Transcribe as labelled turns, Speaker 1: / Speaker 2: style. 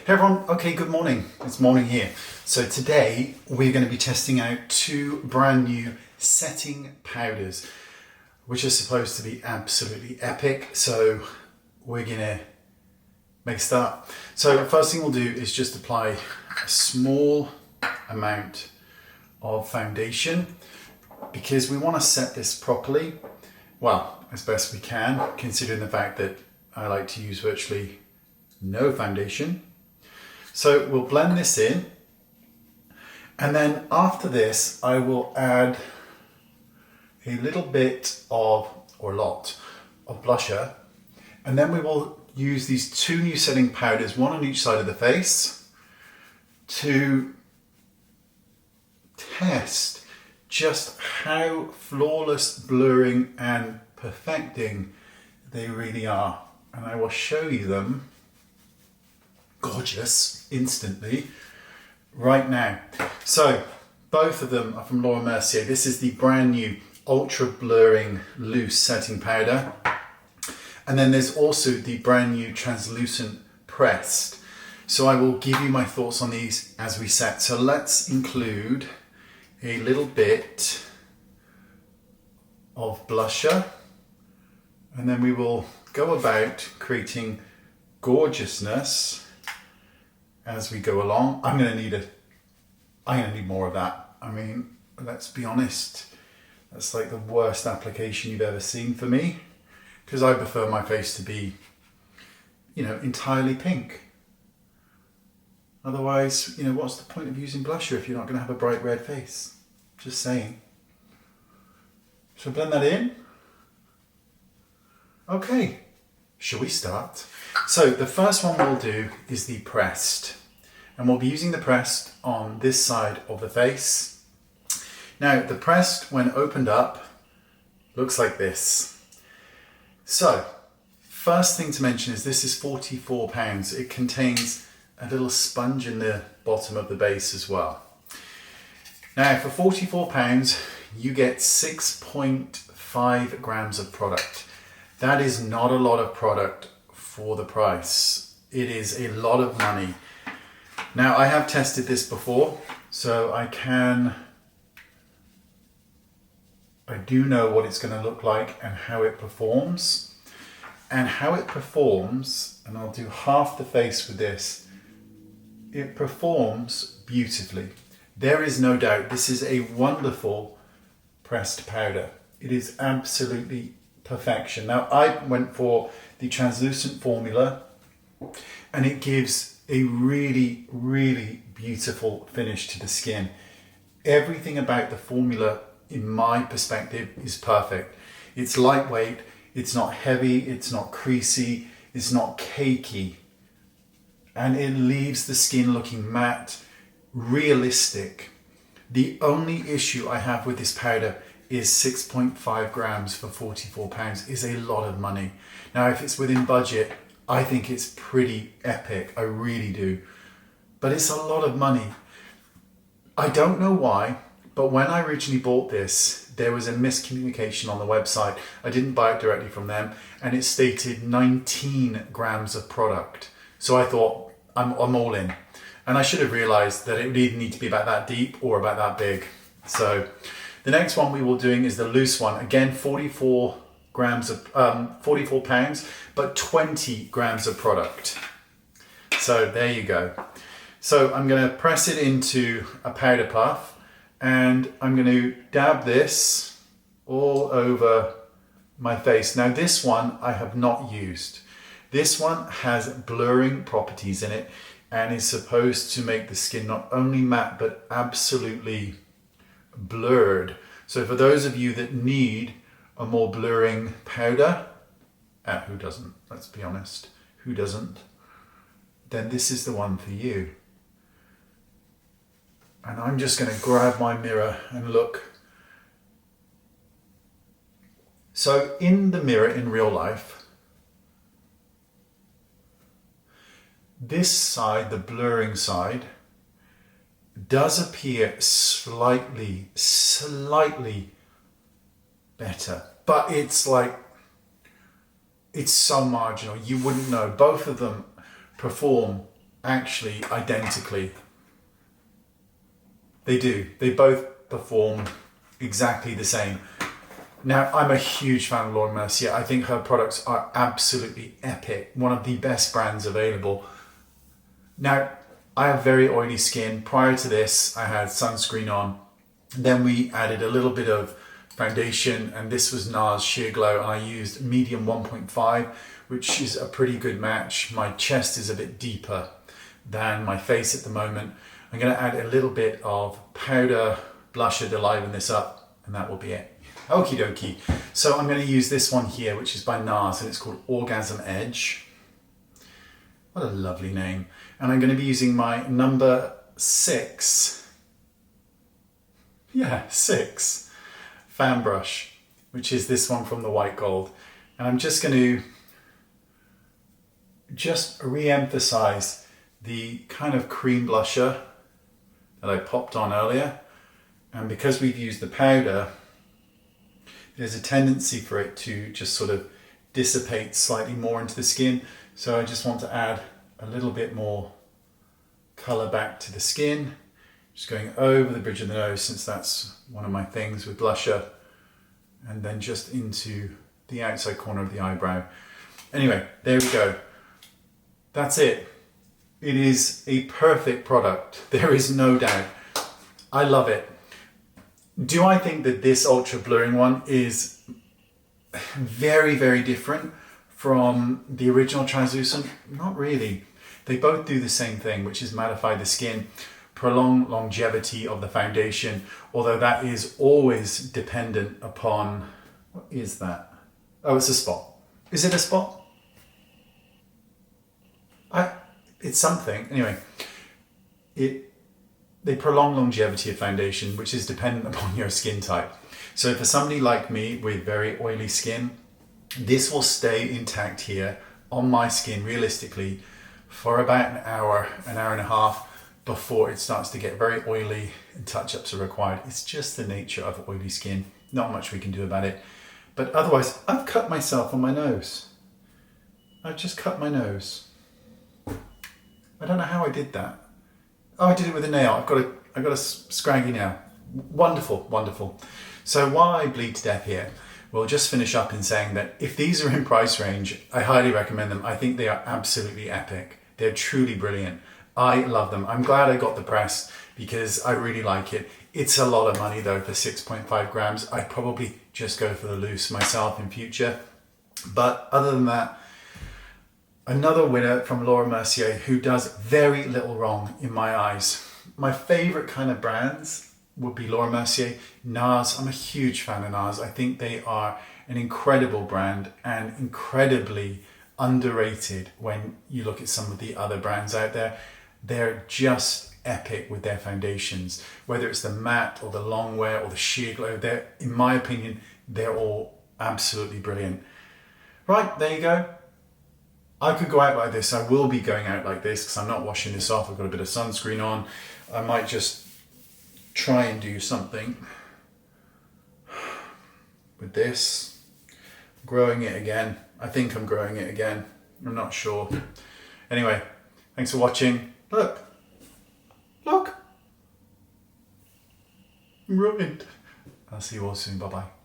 Speaker 1: Hey everyone, okay, good morning. It's morning here. So today we're going to be testing out two brand new setting powders, which are supposed to be absolutely epic. So we're going to make a start. So first thing we'll do is just apply a small amount of foundation because we want to set this properly. Well, as best we can, considering the fact that I like to use virtually no foundation. So we'll blend this in, and then after this I will add a little bit of, or a lot of blusher, and then we will use these two new setting powders, one on each side of the face, to test just how flawless, blurring and perfecting they really are. And I will show you them gorgeous instantly right now. So both of them are from Laura Mercier. This is the brand new ultra blurring loose setting powder, and then there's also the brand new translucent pressed. So I will give you my thoughts on these as we set. So let's include a little bit of blusher, and then we will go about creating gorgeousness as we go along. I'm gonna need more of that. I mean, let's be honest, that's like the worst application you've ever seen for me, because I prefer my face to be, entirely pink. Otherwise, what's the point of using blusher if you're not gonna have a bright red face? Just saying. So blend that in. Okay, shall we start? So the first one we'll do is the pressed, and we'll be using the pressed on this side of the face. Now the pressed, when opened up, looks like this. So first thing to mention is this is £44. It contains a little sponge in the bottom of the base as well. Now for £44 you get 6.5 grams of product. That is not a lot of product for the price. It is a lot of money. Now I have tested this before, so I do know what it's going to look like and how it performs. And how it performs, and I'll do half the face with this, it performs beautifully. There is no doubt this is a wonderful pressed powder. It is absolutely perfection. Now I went for the translucent formula, and it gives a really, really beautiful finish to the skin. Everything about the formula, in my perspective, is perfect. It's lightweight, it's not heavy, it's not creasy, it's not cakey, and it leaves the skin looking matte, realistic. The only issue I have with this powder is 6.5 grams for £44 is a lot of money. Now if it's within budget, I think it's pretty epic, I really do. But it's a lot of money. I don't know why, but when I originally bought this, there was a miscommunication on the website. I didn't buy it directly from them, and it stated 19 grams of product. So I thought, I'm all in. And I should have realized that it would either need to be about that deep or about that big. So the next one we will doing is the loose one. Again, 44 pounds, but 20 grams of product. So there you go. So I'm going to press it into a powder puff, and I'm going to dab this all over my face. Now this one I have not used. This one has blurring properties in it and is supposed to make the skin not only matte but absolutely blurred. So for those of you that need a more blurring powder, who doesn't? Let's be honest, who doesn't? Then this is the one for you. And I'm just going to grab my mirror and look. So in the mirror in real life, this side, the blurring side, does appear slightly better, but it's so marginal, you wouldn't know. Both of them perform actually identically. They do. They both perform exactly the same. Now, I'm a huge fan of Laura Mercier. I think her products are absolutely epic. One of the best brands available. Now, I have very oily skin. Prior to this, I had sunscreen on. Then we added a little bit of foundation, and this was NARS Sheer Glow, and I used medium 1.5, which is a pretty good match. My chest is a bit deeper than my face at the moment. I'm going to add a little bit of powder blusher to liven this up, and that will be it. Okie dokie. So I'm going to use this one here, which is by NARS, and it's called Orgasm Edge. What a lovely name. And I'm going to be using my number 6, 6 fan brush, which is this one from the White Gold. And I'm just going to re-emphasize the kind of cream blusher that I popped on earlier. And because we've used the powder, there's a tendency for it to just sort of dissipate slightly more into the skin. So I just want to add a little bit more color back to the skin. Just going over the bridge of the nose, since that's one of my things with blusher, and then just into the outside corner of the eyebrow. Anyway, there we go. That's it. It is a perfect product. There is no doubt. I love it. Do I think that this ultra blurring one is very, very different from the original translucent? Not really. They both do the same thing, which is mattify the skin, prolong longevity of the foundation, although that is always dependent upon, what is that? Oh, it's a spot. Is it a spot? It's something. Anyway, they prolong longevity of foundation, which is dependent upon your skin type. So for somebody like me with very oily skin, this will stay intact here on my skin realistically for about an hour and a half before it starts to get very oily and touch-ups are required. It's just the nature of oily skin. Not much we can do about it. But otherwise, I've cut myself on my nose. I've just cut my nose. I don't know how I did that. Oh, I did it with a nail. I've got a scraggy nail. Wonderful, wonderful. So while I bleed to death here, we'll just finish up in saying that if these are in price range, I highly recommend them. I think they are absolutely epic. They're truly brilliant. I love them. I'm glad I got the press because I really like it. It's a lot of money though for 6.5 grams. I'd probably just go for the loose myself in future. But other than that, another winner from Laura Mercier who does very little wrong in my eyes. My favorite kind of brands would be Laura Mercier, NARS. I'm a huge fan of NARS. I think they are an incredible brand and incredibly underrated when you look at some of the other brands out there. They're just epic with their foundations, whether it's the matte or the long wear or the sheer glow. They're, in my opinion, they're all absolutely brilliant. Right, there you go. I could go out like this. I will be going out like this because I'm not washing this off. I've got a bit of sunscreen on. I might just try and do something with this. Growing it again. I think I'm growing it again. I'm not sure. Anyway, thanks for watching. Look. Look. I'm ruined. I'll see you all soon. Bye-bye.